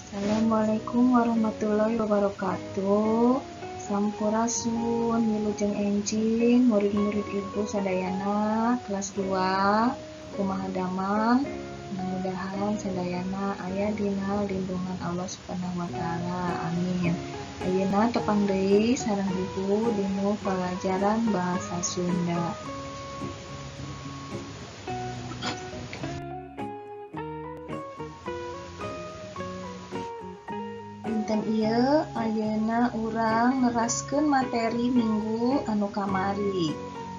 Assalamualaikum warahmatullahi wabarakatuh. Sampurasun, wilujeng enjing, murid-murid ibu sadayana, kelas 2, kumaha damang. Mudah-mudahan sadayana aya dina lindungan Allah Subhanahu wa taala. Amin. Ayeuna tepang deui sareng ibu dina pelajaran bahasa Sunda. Dinten ieu ayeuna urang neraskeun materi minggu anu kamari.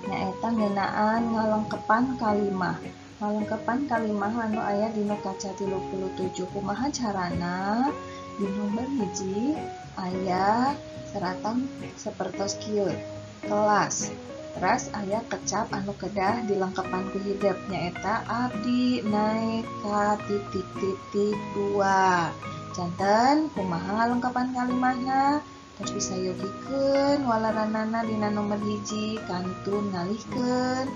Nyaeta ngeunaan ngalengkepan kalimah. Ngalengkepan kalimah anu aya dina kaca 37. Kumaha carana? Di nomor 1 aya seratan sapertos kieu. Kelas. Teras aya kecap anu kedah dilengkepan ku hideup nyaeta abdi naik ka titik-titik 2. Janten kumaha ngalengkepan kalimahna terus disayogikeun walaranana dina nomor 1 kantun ngalihkeun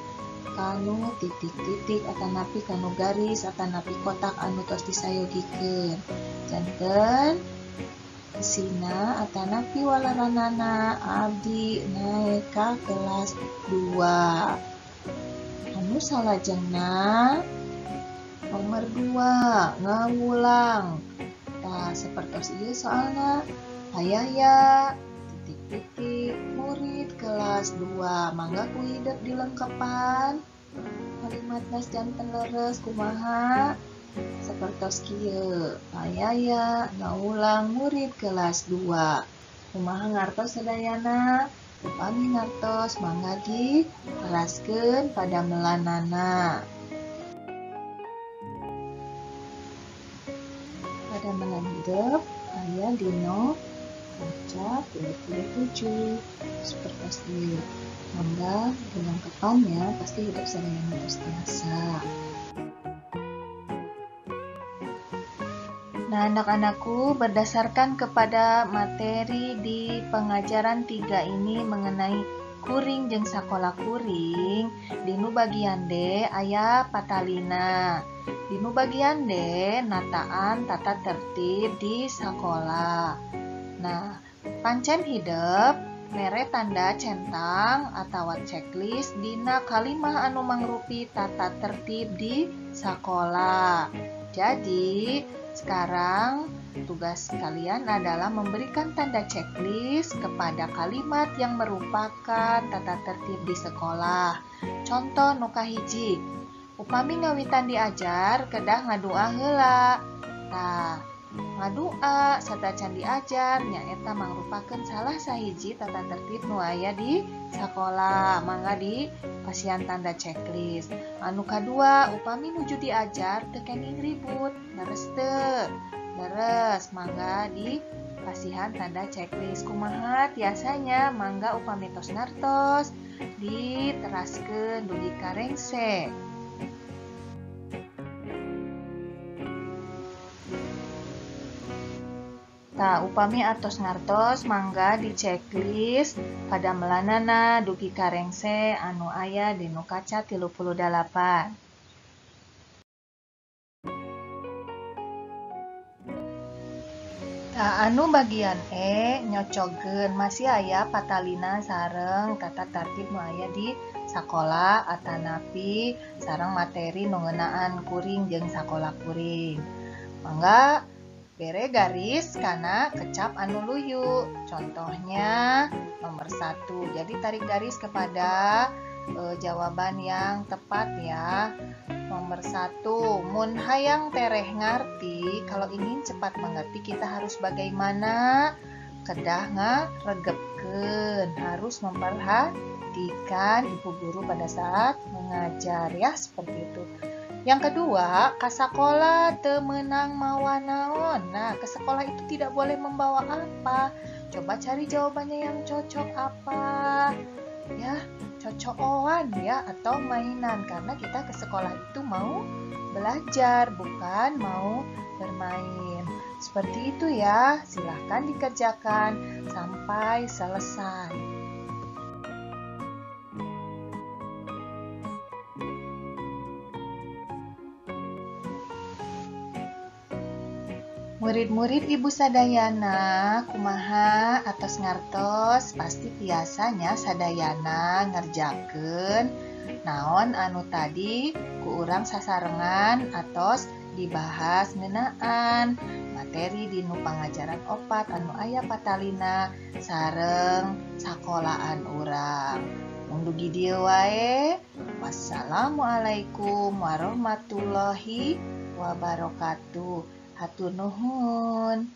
kanu titik-titik atanapi kanu garis atanapi kotak anu tos disayogikeun. Janten kesina atanapi walaranana abdi naik ka kelas 2. Anu salajengna nomor 2 ngawulang. Tah sapertos ieu soalna hayaya titik-titik murid kelas 2 mangga ku hideup dilengkepan kalimatna janten leres kumaha sapertos kieu hayaya ngawulang murid kelas 2 kumaha ngartos sadayana upami ngartos mangga dikeraskeun pada melanana. Pada melan hidup aya dino kaca 37 sapertos ieu. Mangga dilengkepannya pasti hidup sadayana tos tiasa. Nah, anak-anakku, berdasarkan kepada materi di pengajaran 3 ini mengenai kuring jeung sakola kuring, dinu bagian D aya patalina. Dinu bagian D nataan tata tertib di sakola. Nah, pancen hideup mere tanda centang atawa checklist dina kalimah anu mangrupi tata tertib di sakola. Jadi, sekarang tugas kalian adalah memberikan tanda checklist kepada kalimat yang merupakan tata tertib di sekolah. Contoh nu kahiji, upami ngawitan diajar kedah ngadua heula. Tah, ngadua satacan diajar nyaeta mangrupakeun salah sahiji tata tertib nu aya di sakola. Mangga di pasian tanda checklist. Anu kadua, upami nuju diajar teu kenging ribut, leres teu? Leres, mangga di pasihan tanda checklist. Kumaha tiasanya? Mangga upami tos ngartos diteraskeun dugi karengse. Tah, upami atos ngartos mangga di checklist pada melanana dugi karengse anu aya dinu kaca 38. Tah, anu bagian E nyocogeun masih aya patalina sareng tata tertib nu aya di sakola atanapi sareng materi nu ngeunaan kuring jeung sakola kuring. Mangga bere garis kana kecap anu luyu. Contohnya nomor 1. Jadi tarik garis kepada jawaban yang tepat ya. Nomor 1, mun hayang tereh ngarti, kalau ingin cepat mengerti kita harus bagaimana? Kedah ngaregepkeun, harus memperhatikan ibu guru pada saat mengajar ya, seperti itu. Yang kedua, ka sakola teu meunang mawa naon. Nah, ke sekolah itu tidak boleh membawa apa? Coba cari jawabannya yang cocok apa? Ya, cocokan ya atau mainan karena kita ke sekolah itu mau belajar bukan mau bermain. Seperti itu ya. Silahkan dikerjakan sampai selesai. Murid-murid Ibu Sadayana, kumaha atos ngartos pasti biasanya sadayana ngerjakeun naon anu tadi ku urang sasarengan atos dibahas ngeunaan materi dinu pangajaran 4 anu aya patalina sareng sakolaan urang. Mung dugi dieu wae. Wassalamualaikum warahmatullahi wabarakatuh. Hatur nuhun.